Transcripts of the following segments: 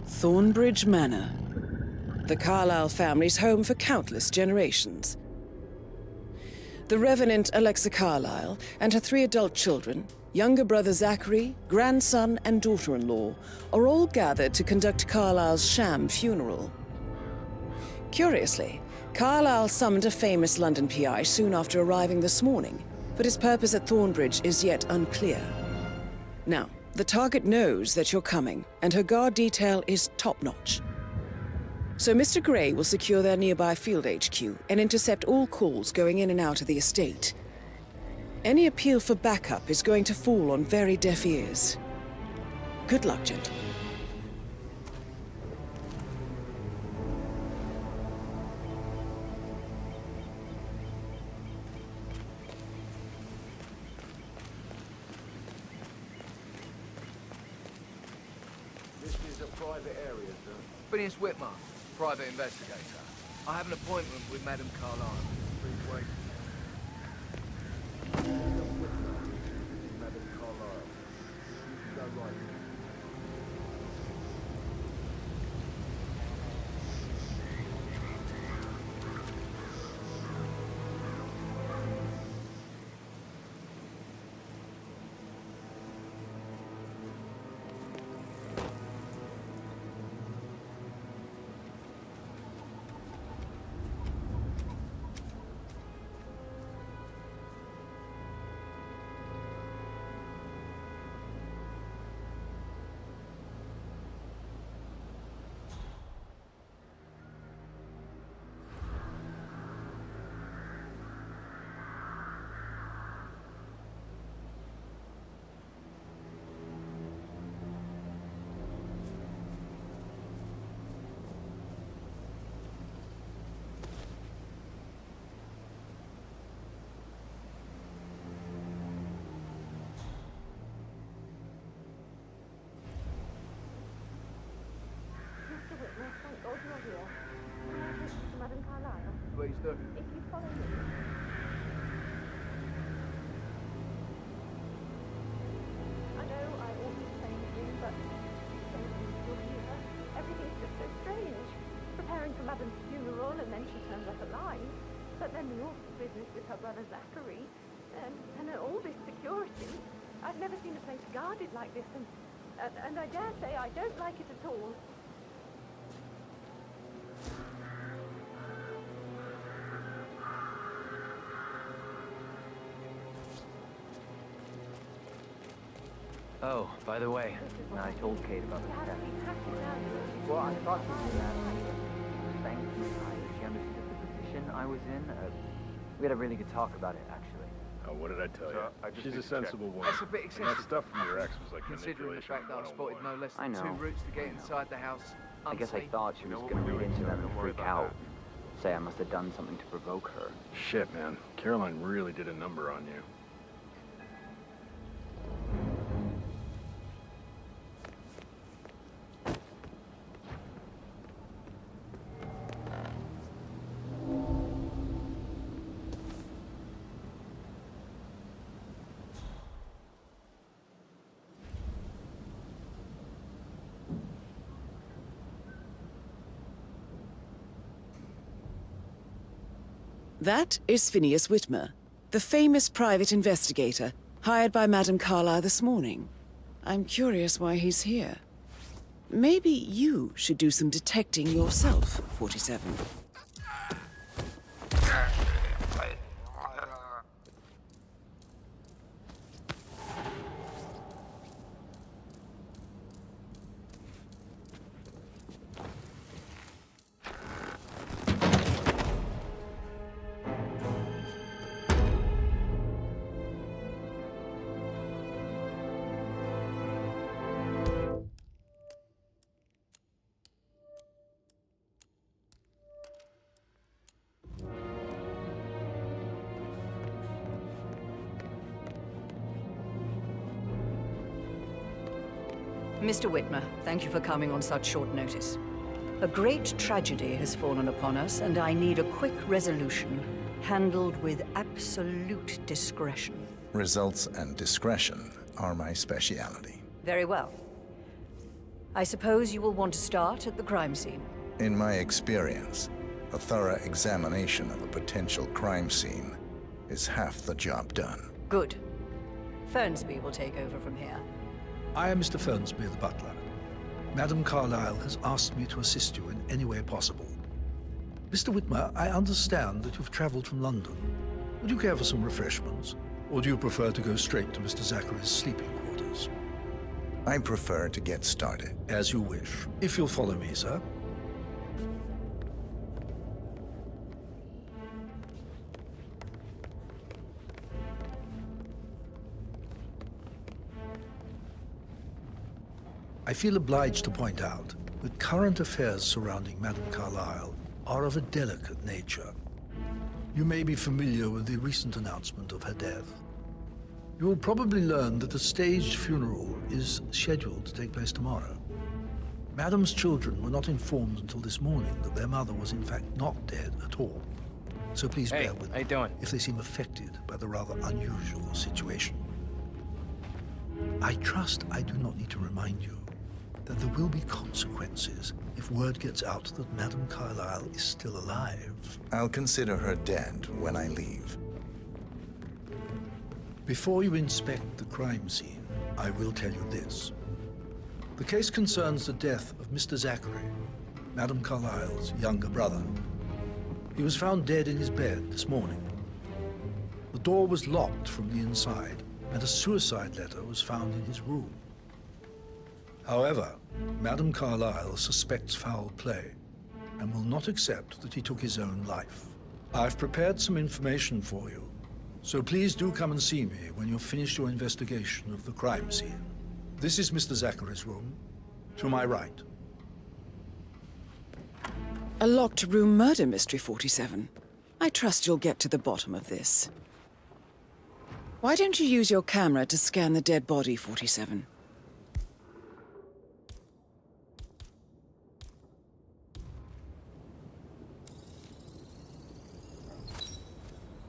Thornbridge Manor. The Carlyle family's home for countless generations. The Revenant Alexa Carlyle and her 3 adult children, younger brother Zachary, grandson, and daughter-in-law, are all gathered to conduct Carlyle's sham funeral. Curiously, Carlyle summoned a famous London PI soon after arriving this morning, but his purpose at Thornbridge is yet unclear. Now, the target knows that you're coming, and her guard detail is top-notch. So Mr. Gray will secure their nearby field HQ and intercept all calls going in and out of the estate. Any appeal for backup is going to fall on very deaf ears. Good luck, gentlemen. This is a private area, sir. Phineas Whitmer, private investigator. I have an appointment with Madame Carlyle. Please wait. Madam Carlyle. Go right. Thank God you're here. Can I take you to Madame Carlyle? Please do. If you follow me. I know I ought to say anything, but you're here. Everything's just so strange. Preparing for Madame's funeral, and then she turns up alive. But then the awful business with her brother Zachary, and all this security. I've never seen a place guarded like this, and I dare say I don't like it at all. Oh, by the way, I told Kate about the theft. Well, I thought she'd do that. Thank you, she understood the position I was in. We had a really good talk about it, actually. Oh, what did I tell you? She's a sensible woman. That's a bit And that excessive. stuff from your ex was like Considering the fact that I spotted no less I than know. 2 routes to get inside the house. I guess I thought she was going to read into them and freak out. Say I must have done something to provoke her. Shit, man. Caroline really did a number on you. That is Phineas Whitmer, the famous private investigator hired by Madame Carlyle this morning. I'm curious why he's here. Maybe you should do some detecting yourself, 47. Mr. Whitmer, thank you for coming on such short notice. A great tragedy has fallen upon us, and I need a quick resolution, handled with absolute discretion. Results and discretion are my speciality. Very well. I suppose you will want to start at the crime scene. In my experience, a thorough examination of a potential crime scene is half the job done. Good. Fernsby will take over from here. I am Mr. Fernsby, the butler. Madam Carlyle has asked me to assist you in any way possible. Mr. Whitmer, I understand that you've traveled from London. Would you care for some refreshments? Or do you prefer to go straight to Mr. Zachary's sleeping quarters? I prefer to get started. As you wish. If you'll follow me, sir. I feel obliged to point out that current affairs surrounding Madame Carlyle are of a delicate nature. You may be familiar with the recent announcement of her death. You will probably learn that a staged funeral is scheduled to take place tomorrow. Madame's children were not informed until this morning that their mother was in fact not dead at all. So please bear with them if they seem affected by the rather unusual situation. I trust I do not need to remind you that there will be consequences if word gets out that Madame Carlyle is still alive. I'll consider her dead when I leave. Before you inspect the crime scene, I will tell you this. The case concerns the death of Mr. Zachary, Madame Carlyle's younger brother. He was found dead in his bed this morning. The door was locked from the inside, and a suicide letter was found in his room. However, Madame Carlyle suspects foul play and will not accept that he took his own life. I've prepared some information for you, so please do come and see me when you've finished your investigation of the crime scene. This is Mr. Zachary's room, to my right. A locked room murder mystery, 47. I trust you'll get to the bottom of this. Why don't you use your camera to scan the dead body, 47?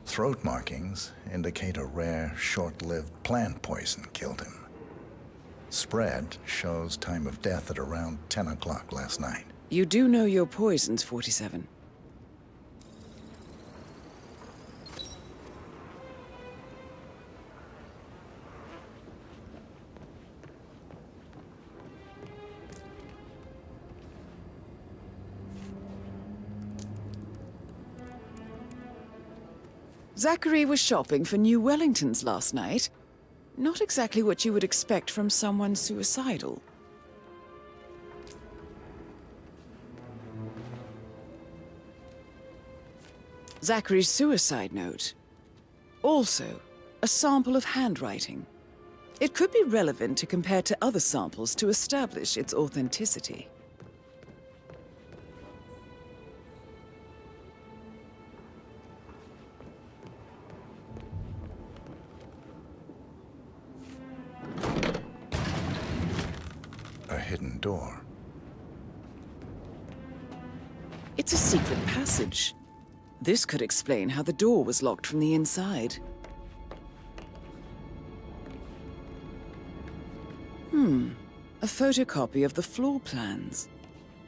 Throat markings indicate a rare, short-lived plant poison killed him. Spread shows time of death at around 10 o'clock last night. You do know your poisons, 47. Zachary was shopping for new Wellingtons last night. Not exactly what you would expect from someone suicidal. Zachary's suicide note. Also, a sample of handwriting. It could be relevant to compare to other samples to establish its authenticity. A hidden door. It's a secret passage. This could explain how the door was locked from the inside. A photocopy of the floor plans.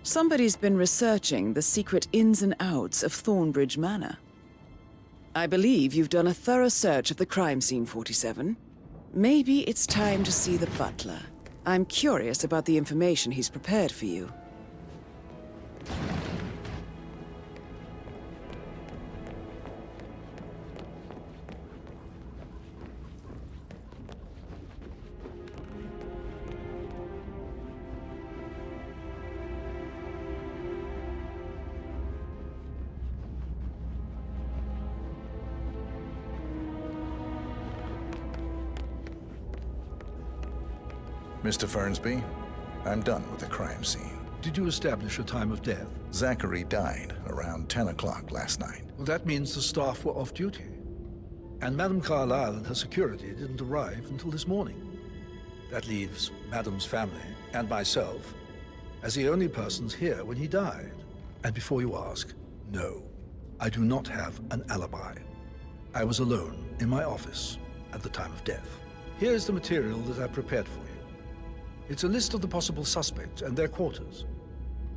Somebody's been researching the secret ins and outs of Thornbridge Manor. I believe you've done a thorough search of the crime scene, 47. Maybe it's time to see the butler. I'm curious about the information he's prepared for you. Mr. Fernsby, I'm done with the crime scene. Did you establish a time of death? Zachary died around 10 o'clock last night. Well, that means the staff were off duty. And Madame Carlyle and her security didn't arrive until this morning. That leaves Madame's family and myself as the only persons here when he died. And before you ask, no, I do not have an alibi. I was alone in my office at the time of death. Here's the material that I prepared for you. It's a list of the possible suspects and their quarters.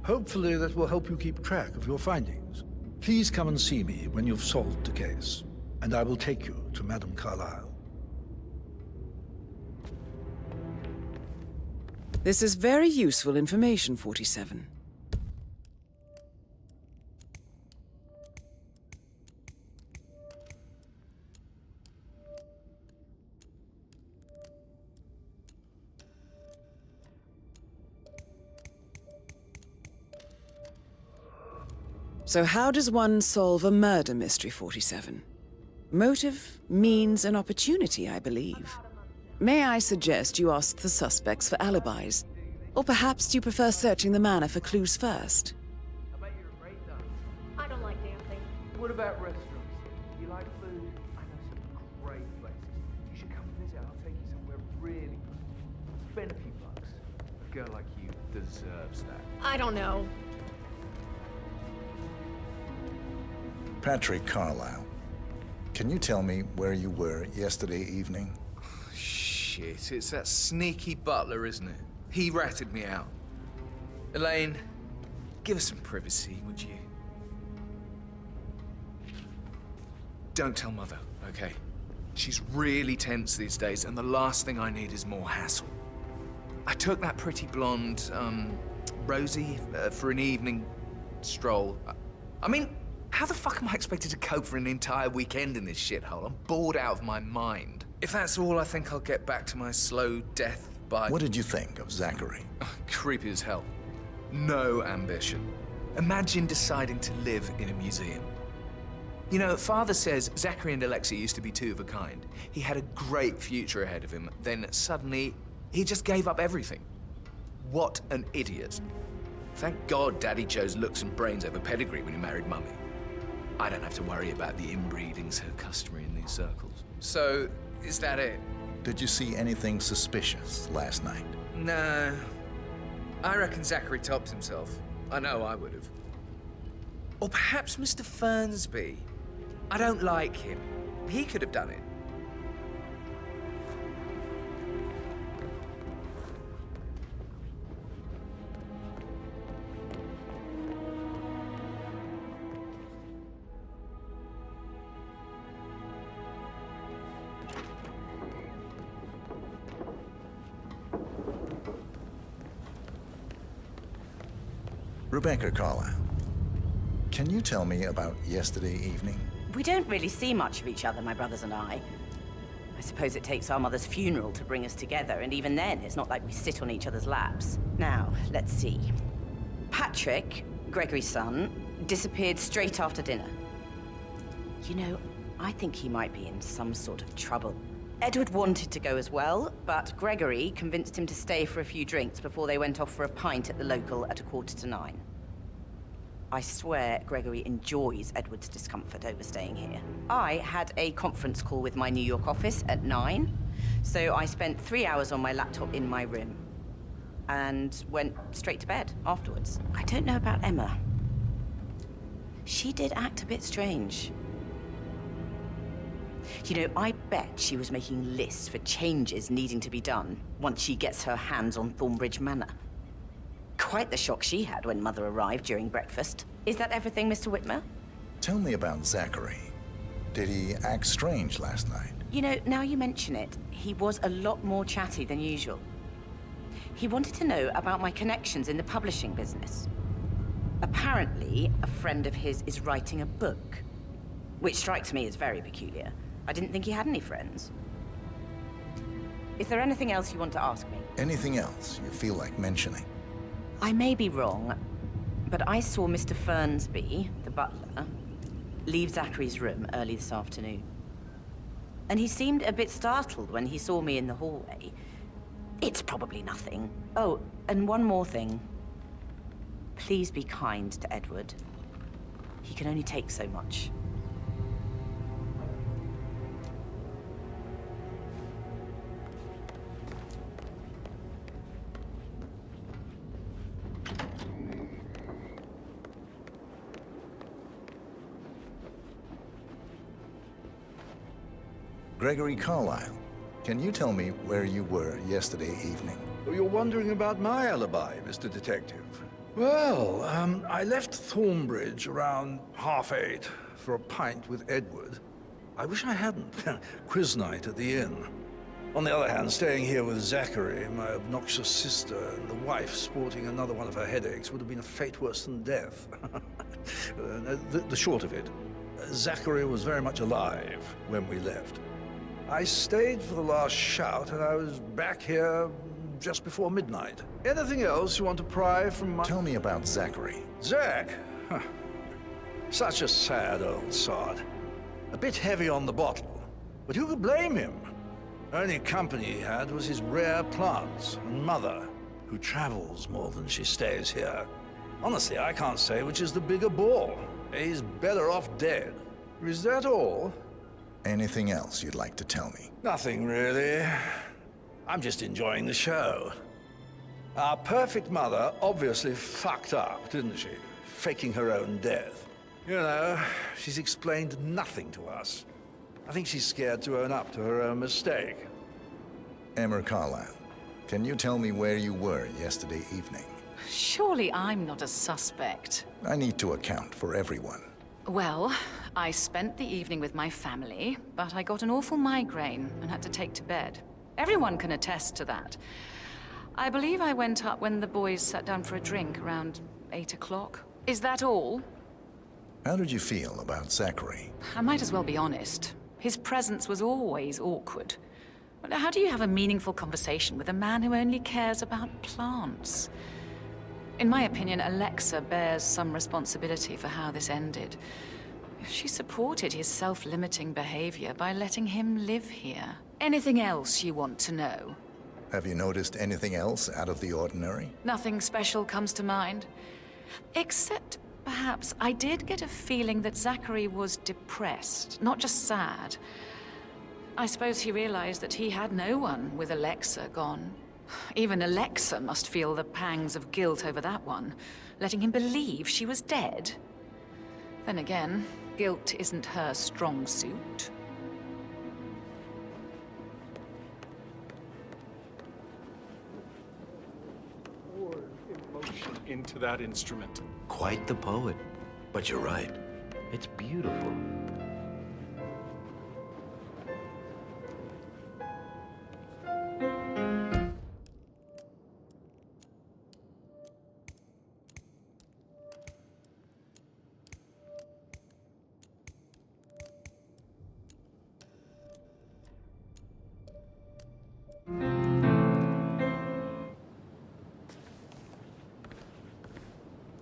Hopefully that will help you keep track of your findings. Please come and see me when you've solved the case, and I will take you to Madame Carlyle. This is very useful information, 47. So how does one solve a murder mystery, 47? Motive, means, and opportunity, I believe. May I suggest you ask the suspects for alibis? Or perhaps you prefer searching the manor for clues first? I bet you're a great dancer. I don't like dancing. What about restaurants? You like food? I know some great places. You should come visit. I'll take you somewhere really good. Spend a few bucks. A girl like you deserves that. I don't know. Patrick Carlyle, can you tell me where you were yesterday evening? Shit, it's that sneaky butler, isn't it? He ratted me out. Elaine, give us some privacy, would you? Don't tell Mother, okay? She's really tense these days, and the last thing I need is more hassle. I took that pretty blonde, Rosie, for an evening stroll. I mean, how the fuck am I expected to cope for an entire weekend in this shithole? I'm bored out of my mind. If that's all, I think I'll get back to my slow death by... What did you think of Zachary? Creepy as hell. No ambition. Imagine deciding to live in a museum. You know, Father says Zachary and Alexia used to be two of a kind. He had a great future ahead of him. Then suddenly, he just gave up everything. What an idiot. Thank God Daddy chose looks and brains over pedigree when he married Mummy. I don't have to worry about the inbreeding so customary in these circles. So, is that it? Did you see anything suspicious last night? No. I reckon Zachary topped himself. I know I would have. Or perhaps Mr. Fernsby. I don't like him. He could have done it. Rebecca Carlyle, can you tell me about yesterday evening? We don't really see much of each other, my brothers and I. I suppose it takes our mother's funeral to bring us together, and even then, it's not like we sit on each other's laps. Now, let's see. Patrick, Gregory's son, disappeared straight after dinner. You know, I think he might be in some sort of trouble. Edward wanted to go as well, but Gregory convinced him to stay for a few drinks before they went off for a pint at the local at 9:15. I swear Gregory enjoys Edward's discomfort over staying here. I had a conference call with my New York office at 9, so I spent 3 hours on my laptop in my room and went straight to bed afterwards. I don't know about Emma. She did act a bit strange. You know, I bet she was making lists for changes needing to be done once she gets her hands on Thornbridge Manor. Quite the shock she had when Mother arrived during breakfast. Is that everything, Mr. Whitmer? Tell me about Zachary. Did he act strange last night? You know, now you mention it, he was a lot more chatty than usual. He wanted to know about my connections in the publishing business. Apparently, a friend of his is writing a book, which strikes me as very peculiar. I didn't think he had any friends. Is there anything else you want to ask me? Anything else you feel like mentioning? I may be wrong, but I saw Mr. Fernsby, the butler, leave Zachary's room early this afternoon. And he seemed a bit startled when he saw me in the hallway. It's probably nothing. Oh, and one more thing. Please be kind to Edward. He can only take so much. Gregory Carlyle, can you tell me where you were yesterday evening? You're wondering about my alibi, Mr. Detective. Well, I left Thornbridge around 8:30 for a pint with Edward. I wish I hadn't. Quiz night at the inn. On the other hand, staying here with Zachary, my obnoxious sister, and the wife sporting another one of her headaches would have been a fate worse than death. The short of it, Zachary was very much alive when we left. I stayed for the last shout, and I was back here just before midnight. Anything else you want to pry from my... Tell me about Zachary. Zach? Huh. Such a sad old sod. A bit heavy on the bottle, but who could blame him? Only company he had was his rare plants and mother, who travels more than she stays here. Honestly, I can't say which is the bigger ball. He's better off dead. Is that all? Anything else you'd like to tell me? Nothing, really. I'm just enjoying the show. Our perfect mother obviously fucked up, didn't she? Faking her own death. You know, she's explained nothing to us. I think she's scared to own up to her own mistake. Emma Carlyle, can you tell me where you were yesterday evening? Surely I'm not a suspect. I need to account for everyone. Well, I spent the evening with my family, but I got an awful migraine and had to take to bed. Everyone can attest to that. I believe I went up when the boys sat down for a drink around 8 o'clock. Is that all? How did you feel about Zachary? I might as well be honest. His presence was always awkward. But how do you have a meaningful conversation with a man who only cares about plants? In my opinion, Alexa bears some responsibility for how this ended. She supported his self-limiting behavior by letting him live here. Anything else you want to know? Have you noticed anything else out of the ordinary? Nothing special comes to mind. Except, perhaps, I did get a feeling that Zachary was depressed, not just sad. I suppose he realized that he had no one with Alexa gone. Even Alexa must feel the pangs of guilt over that one, letting him believe she was dead. Then again, guilt isn't her strong suit. Emotion into that instrument. Quite the poet. But you're right. It's beautiful.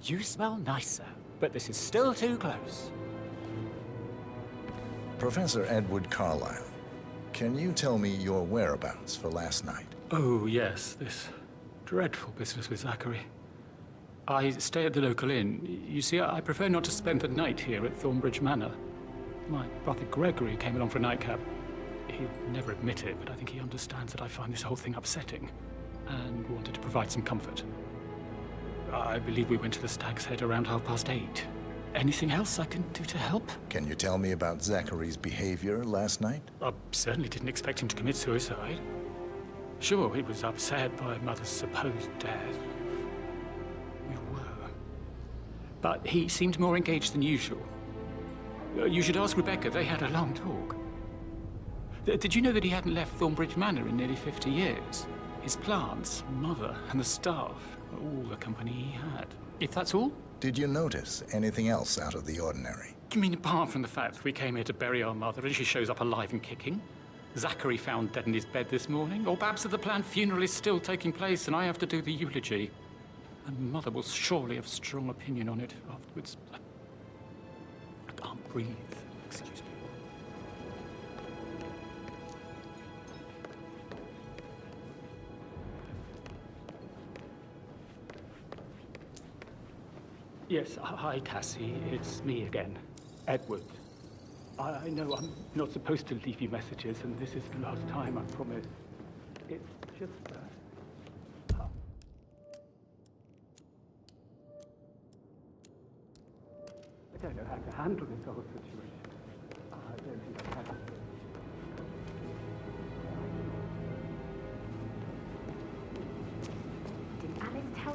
You smell nicer, but this is still too close. Professor Edward Carlyle, can you tell me your whereabouts for last night? Oh, yes, this dreadful business with Zachary. I stay at the local inn. You see, I prefer not to spend the night here at Thornbridge Manor. My brother Gregory came along for a nightcap. He'd never admit it, but I think he understands that I find this whole thing upsetting and wanted to provide some comfort. I believe we went to the Stag's Head around 8:30. Anything else I can do to help? Can you tell me about Zachary's behavior last night? I certainly didn't expect him to commit suicide. Sure, he was upset by Mother's supposed death. We were. But he seemed more engaged than usual. You should ask Rebecca. They had a long talk. Did you know that he hadn't left Thornbridge Manor in nearly 50 years? His plants, Mother, and the staff, all the company he had. If that's all? Did you notice anything else out of the ordinary? You mean apart from the fact that we came here to bury our mother and she shows up alive and kicking? Zachary found dead in his bed this morning? Or perhaps that the planned funeral is still taking place and I have to do the eulogy? And Mother will surely have strong opinion on it afterwards. I can't breathe. Excuse me. Yes, hi, Cassie. It's me again, Edward. I know I'm not supposed to leave you messages, and this is the last time, I promise. It's just I don't know how to handle this whole situation. I don't think I can.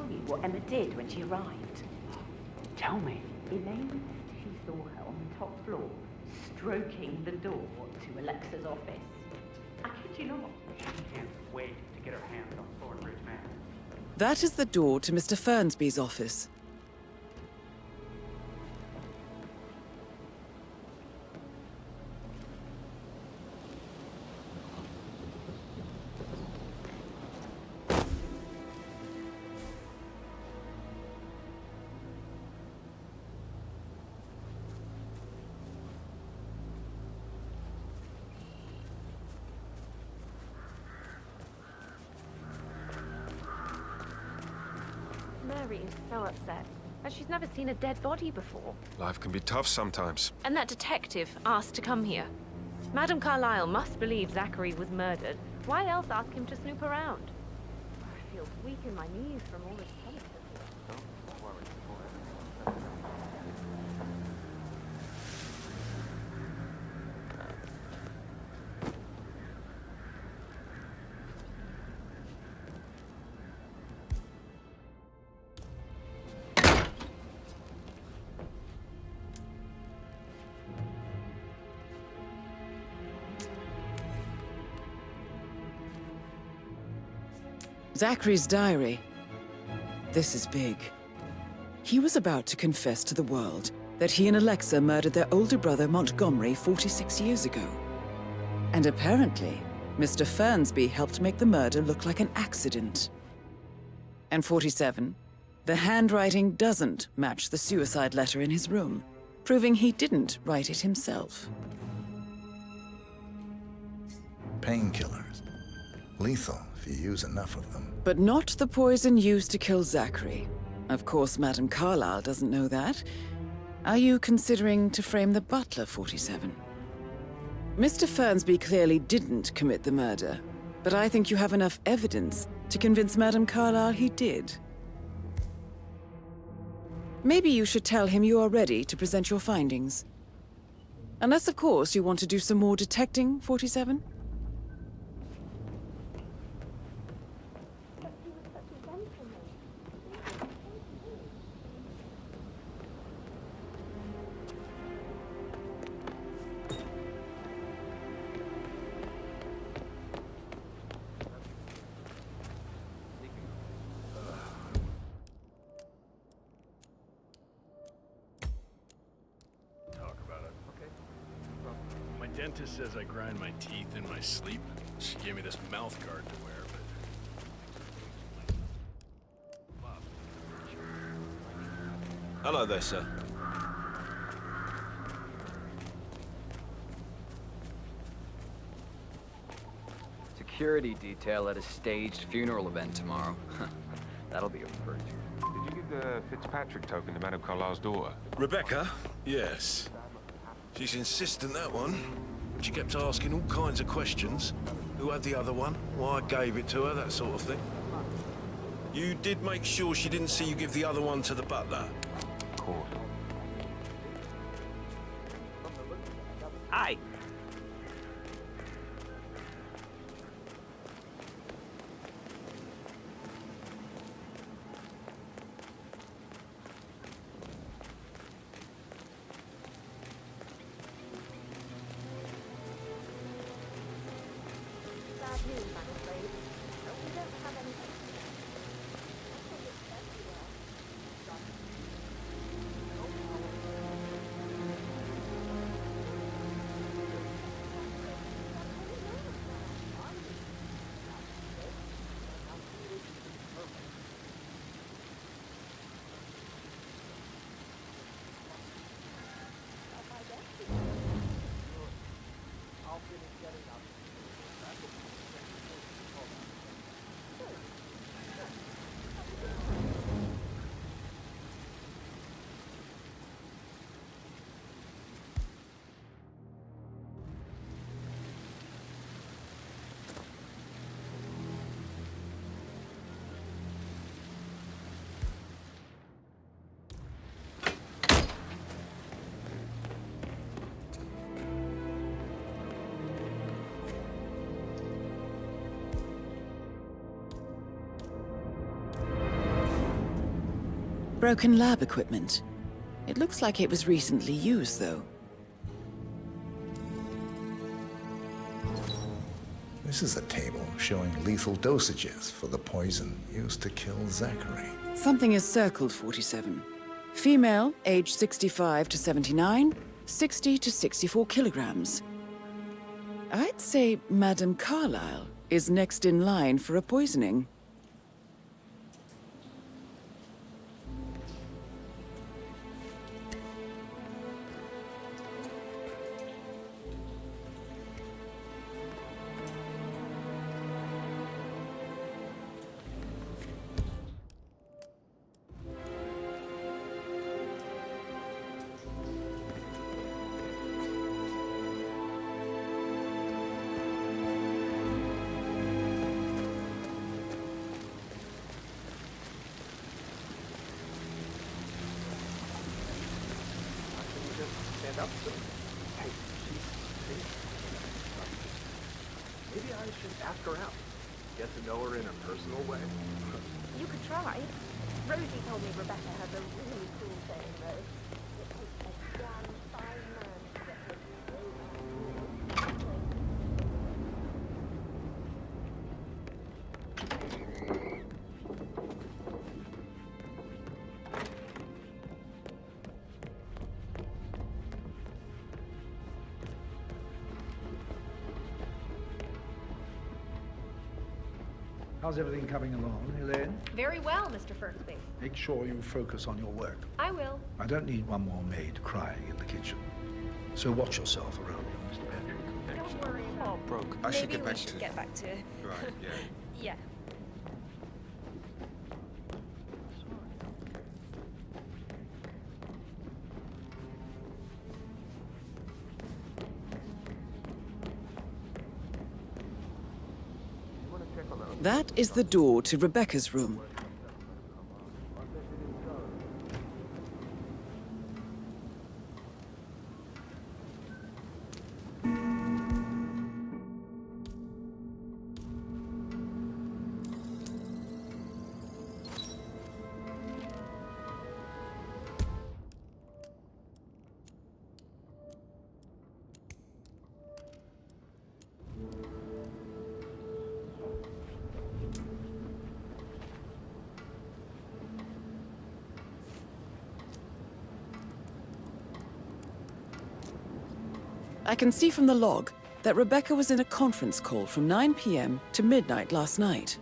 you what Emma did when she arrived. Tell me. Elaine said she saw her on the top floor, stroking the door to Alexa's office. I kid you not. She can't wait to get her hands on Thornbridge Manor. That is the door to Mr. Fernsby's office. Mary is so upset, and she's never seen a dead body before. Life can be tough sometimes. And that detective asked to come here. Madame Carlyle must believe Zachary was murdered. Why else ask him to snoop around? I feel weak in my knees from all this politics. Don't worry. Zachary's diary. This is big. He was about to confess to the world that he and Alexa murdered their older brother Montgomery 46 years ago. And apparently, Mr. Fernsby helped make the murder look like an accident. And 47, the handwriting doesn't match the suicide letter in his room, proving he didn't write it himself. Painkillers. Lethal if you use enough of them. But not the poison used to kill Zachary. Of course, Madame Carlyle doesn't know that. Are you considering to frame the butler, 47? Mr. Fernsby clearly didn't commit the murder, but I think you have enough evidence to convince Madame Carlyle he did. Maybe you should tell him you are ready to present your findings. Unless, of course, you want to do some more detecting, 47? My dentist says I grind my teeth in my sleep. She gave me this mouth guard to wear, but... Hello there, sir. Security detail at a staged funeral event tomorrow. That'll be a first. Did you give the Fitzpatrick token to Madame Carlyle's daughter? Rebecca? Yes. She's insistent, that one. She kept asking all kinds of questions. Who had the other one? Why I gave it to her, that sort of thing. You did make sure she didn't see you give the other one to the butler? Of course. Hi. Broken lab equipment. It looks like it was recently used, though. This is a table showing lethal dosages for the poison used to kill Zachary. Something is circled, 47. Female, age 65 to 79, 60 to 64 kilograms. I'd say Madame Carlyle is next in line for a poisoning. Up to hey, maybe I should ask her out. Get to know her in a personal way. You could try. Rosie told me Rebecca has a really cool saying, though. It takes a damn fine man to get her How's everything coming along, Elaine? Very well, Mr. Fernsby. Make sure you focus on your work. I will. I don't need one more maid crying in the kitchen. So watch yourself around you, Mr. Patrick. Don't worry about it. Broke. I should get back Maybe we should get back to... Right, yeah. Yeah. That is the door to Rebecca's room. I can see from the log that Rebecca was in a conference call from 9 p.m. to midnight last night.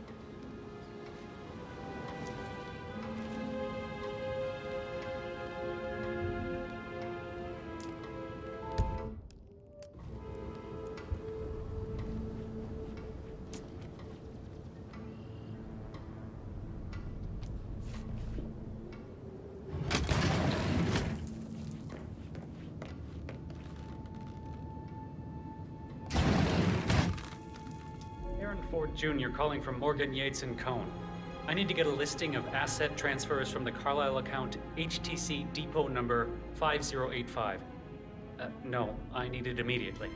Ford Jr. calling from Morgan, Yates & Cohn. I need to get a listing of asset transfers from the Carlisle account HTC depot number 5085. No, I need it immediately.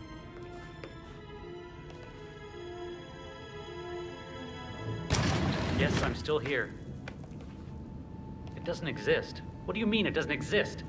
Yes, I'm still here. It doesn't exist. What do you mean it doesn't exist?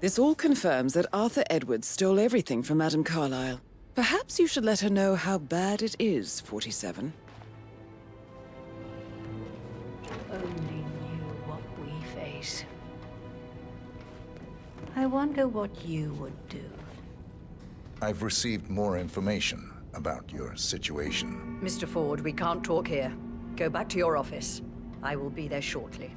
This all confirms that Arthur Edwards stole everything from Madame Carlyle. Perhaps you should let her know how bad it is, 47. Only knew what we face. I wonder what you would do. I've received more information about your situation. Mr. Ford, we can't talk here. Go back to your office. I will be there shortly.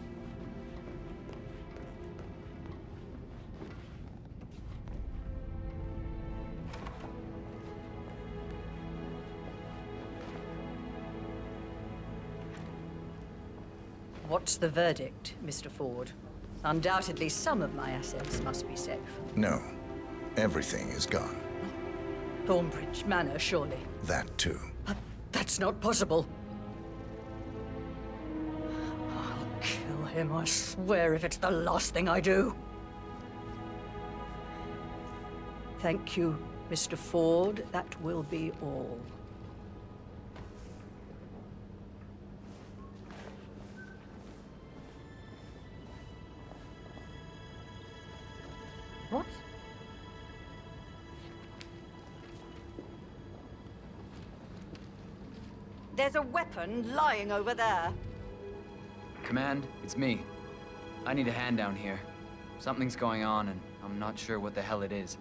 What's the verdict, Mr. Ford? Undoubtedly, some of my assets must be safe. No, everything is gone. Thornbridge Manor, surely. That too. But that's not possible. I'll kill him, I swear, if it's the last thing I do. Thank you, Mr. Ford. That will be all. What? There's a weapon lying over there. Command, it's me. I need a hand down here. Something's going on, and I'm not sure what the hell it is.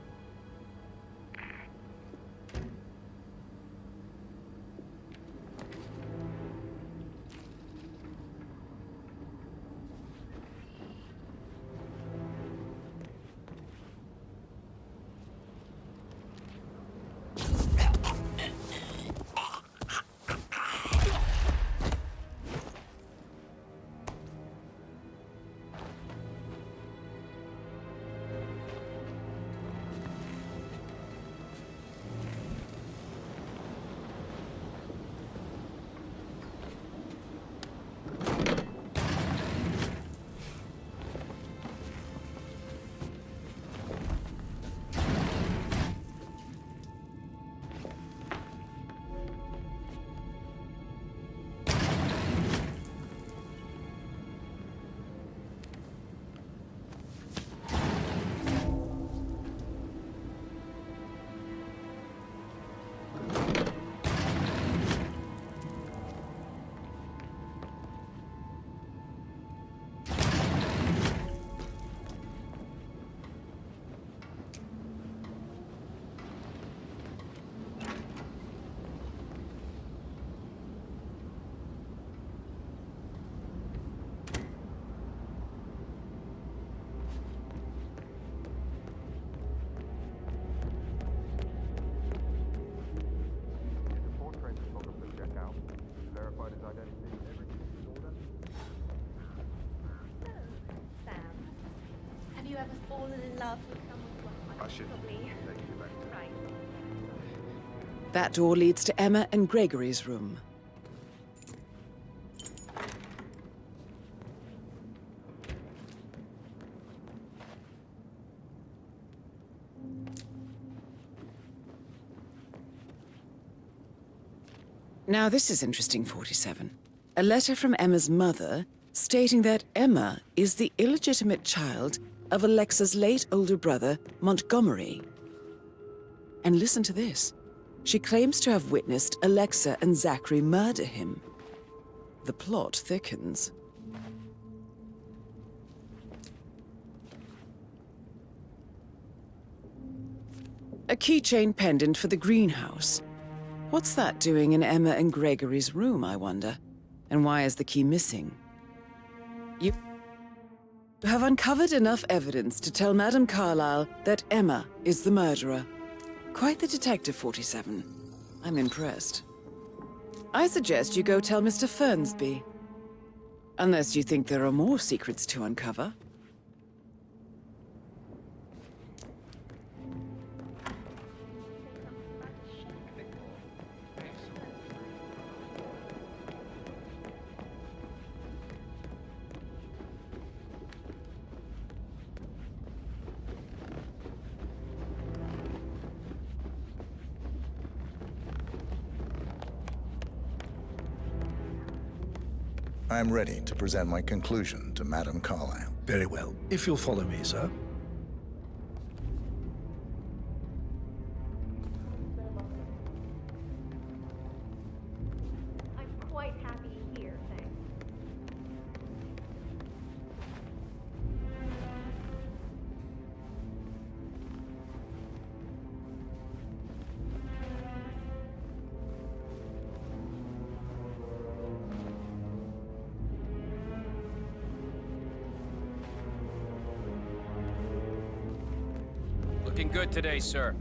That door leads to Emma and Gregory's room. Now this is interesting, 47. A letter from Emma's mother stating that Emma is the illegitimate child of Alexa's late older brother, Montgomery. And listen to this. She claims to have witnessed Alexa and Zachary murder him. The plot thickens. A keychain pendant for the greenhouse. What's that doing in Emma and Gregory's room, I wonder? And why is the key missing? You have uncovered enough evidence to tell Madame Carlyle that Emma is the murderer. Quite the detective, 47. I'm impressed. I suggest you go tell Mr. Fernsby. Unless you think there are more secrets to uncover. I'm ready to present my conclusion to Madame Carlyle. Very well. If you'll follow me, sir. looking good today, sir.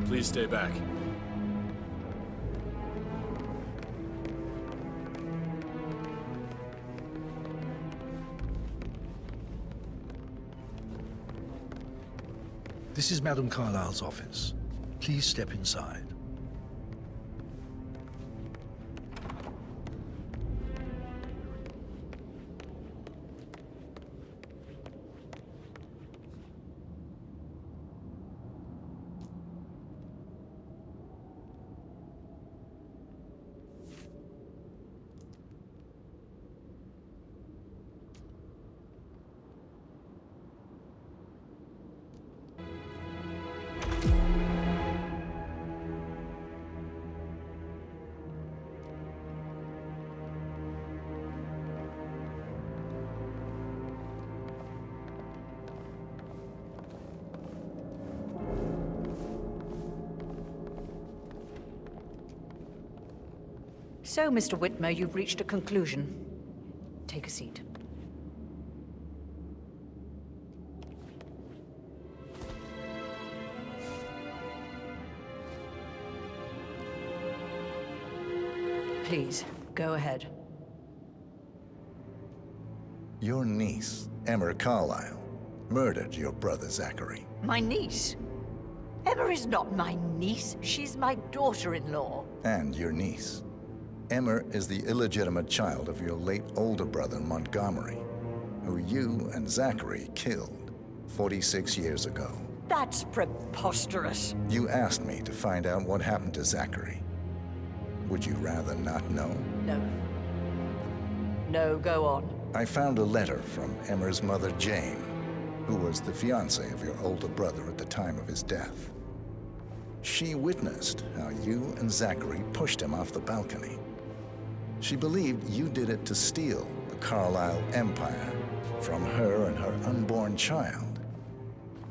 Please stay back. This is Madame Carlyle's office. Please step inside. So, Mr. Whitmer, you've reached a conclusion. Take a seat. Please, go ahead. Your niece, Emma Carlyle, murdered your brother Zachary. My niece? Emma is not my niece. She's my daughter-in-law. And your niece. Emma is the illegitimate child of your late older brother, Montgomery, who you and Zachary killed 46 years ago. That's preposterous. You asked me to find out what happened to Zachary. Would you rather not know? No. No, go on. I found a letter from Emma's mother, Jane, who was the fiancée of your older brother at the time of his death. She witnessed how you and Zachary pushed him off the balcony. She believed you did it to steal the Carlyle empire from her and her unborn child.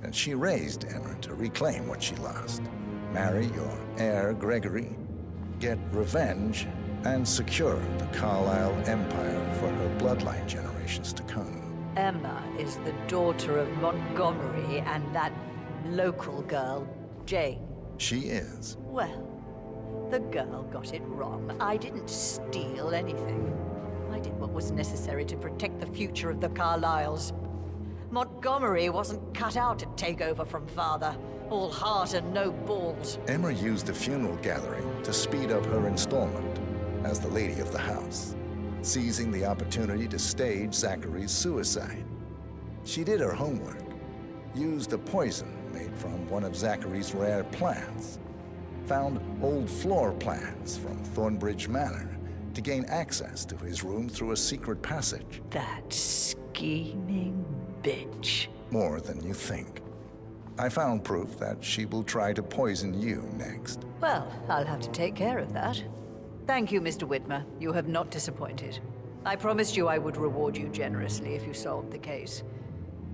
And she raised Emma to reclaim what she lost, marry your heir, Gregory, get revenge, and secure the Carlyle empire for her bloodline generations to come. Emma is the daughter of Montgomery and that local girl, Jane. She is. Well, the girl got it wrong. I didn't steal anything. I did what was necessary to protect the future of the Carlyles. Montgomery wasn't cut out to take over from father. All heart and no balls. Emma used the funeral gathering to speed up her installment as the lady of the house, seizing the opportunity to stage Zachary's suicide. She did her homework, used a poison made from one of Zachary's rare plants, found old floor plans from Thornbridge Manor to gain access to his room through a secret passage. That scheming bitch. More than you think. I found proof that she will try to poison you next. Well, I'll have to take care of that. Thank you, Mr. Whitmer. You have not disappointed. I promised you I would reward you generously if you solved the case.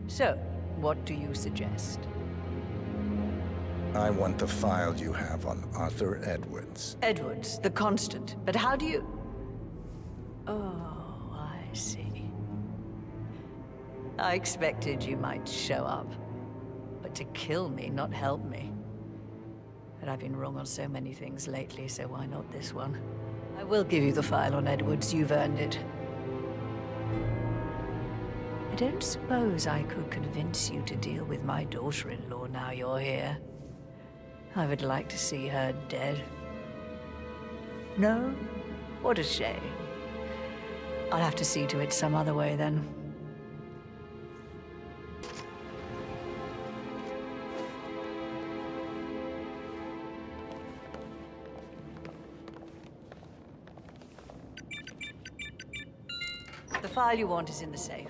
So, what do you suggest? I want the file you have on Arthur Edwards. Edwards, the Constant. But how do you... Oh, I see. I expected you might show up. But to kill me, not help me. But I've been wrong on so many things lately, so why not this one? I will give you the file on Edwards. You've earned it. I don't suppose I could convince you to deal with my daughter-in-law now you're here. I would like to see her dead. No? What a shame. I'll have to see to it some other way then. The file you want is in the safe.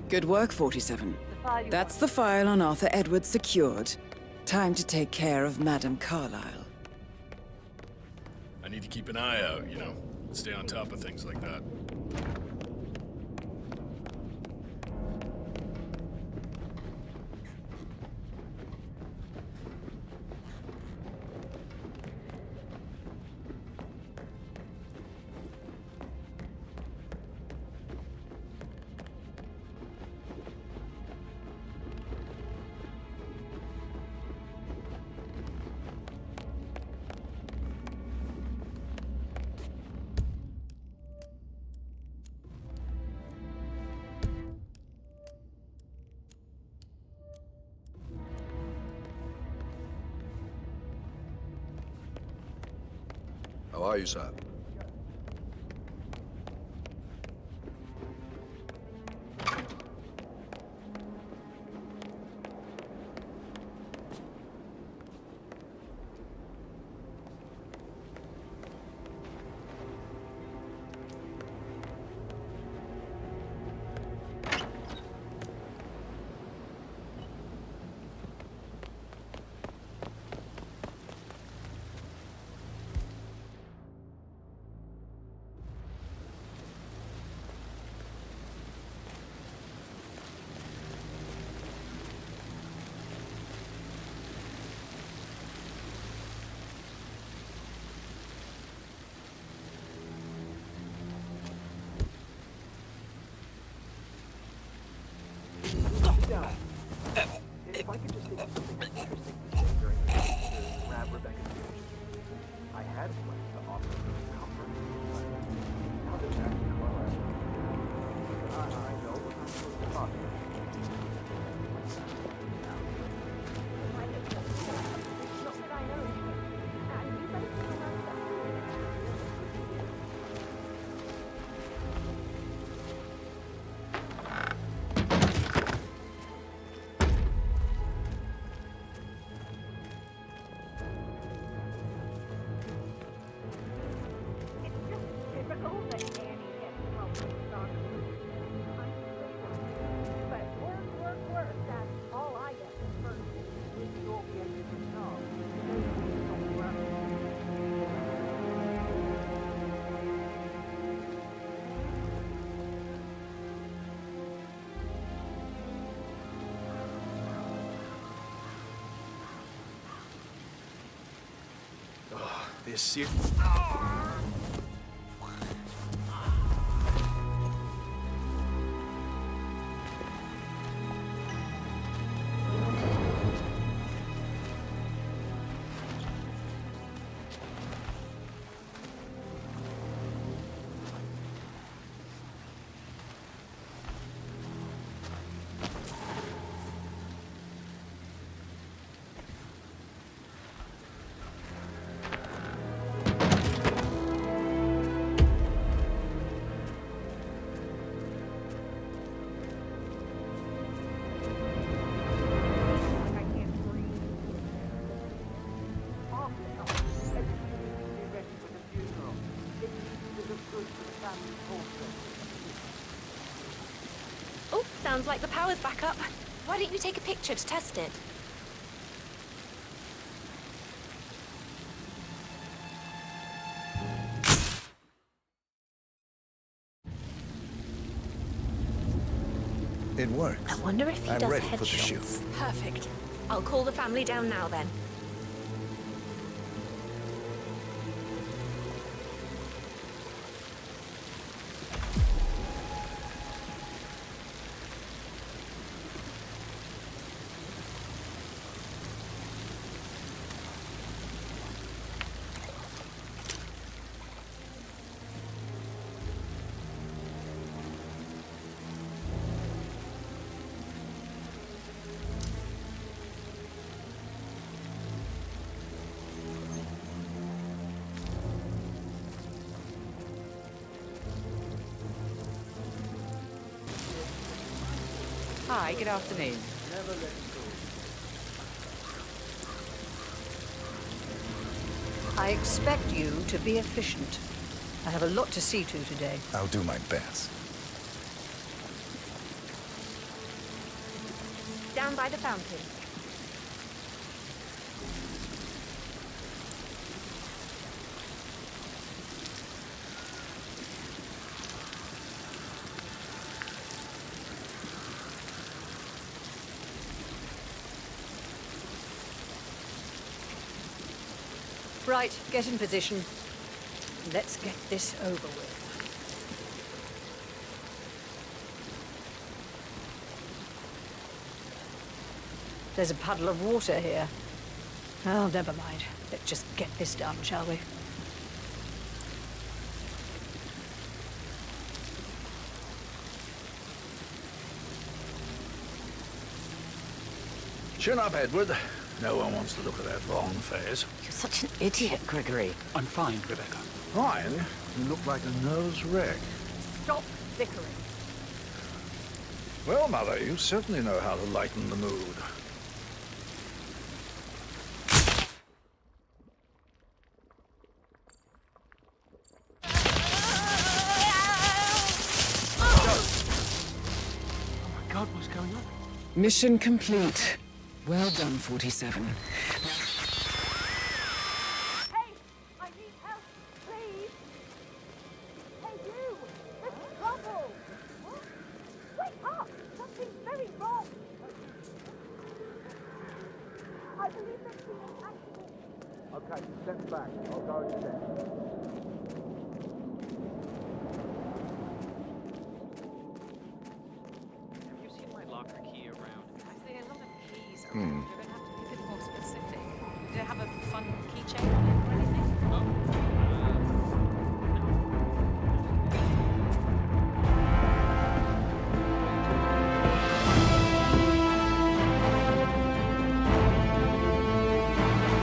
Good work, 47. That's the file on Arthur Edwards secured. Time to take care of Madame Carlyle. I need to keep an eye out, you know? Stay on top of things like that. How are you, sir? If I could just think of something interesting to say during the to grab Rebecca's attention. I had plans to offer her comfort, but now that Jack and Carla, I know what I'm supposed to talk about. This year. Oh, sounds like the power's back up. Why don't you take a picture to test it? It works. I wonder if he I'm does ready for the shoot. headshots. Perfect. I'll call the family down now then. Hi, good afternoon. Never let it go. I expect you to be efficient. I have a lot to see to today. I'll do my best. down by the fountain. Right, get in position. Let's get this over with. There's a puddle of water here. Oh, never mind. Let's just get this done, shall we? Chin up, Edward. No one wants to look at that wrong face. You're such an idiot, Gregory. I'm fine, Rebecca. Fine? You look like a nervous wreck. Stop bickering. Well, Mother, you certainly know how to lighten the mood. Oh my God, what's going on? Mission complete. Well done, 47. Hey! I need help, please! Hey, you! There's trouble! What? Wake up! Something's very wrong! I believe there's been an accident. Okay, step back. I'll go instead. Have you seen my locker key around? There are a lot of keys. Hmm. You're going to have to be a bit more specific. Do they have a fun keychain?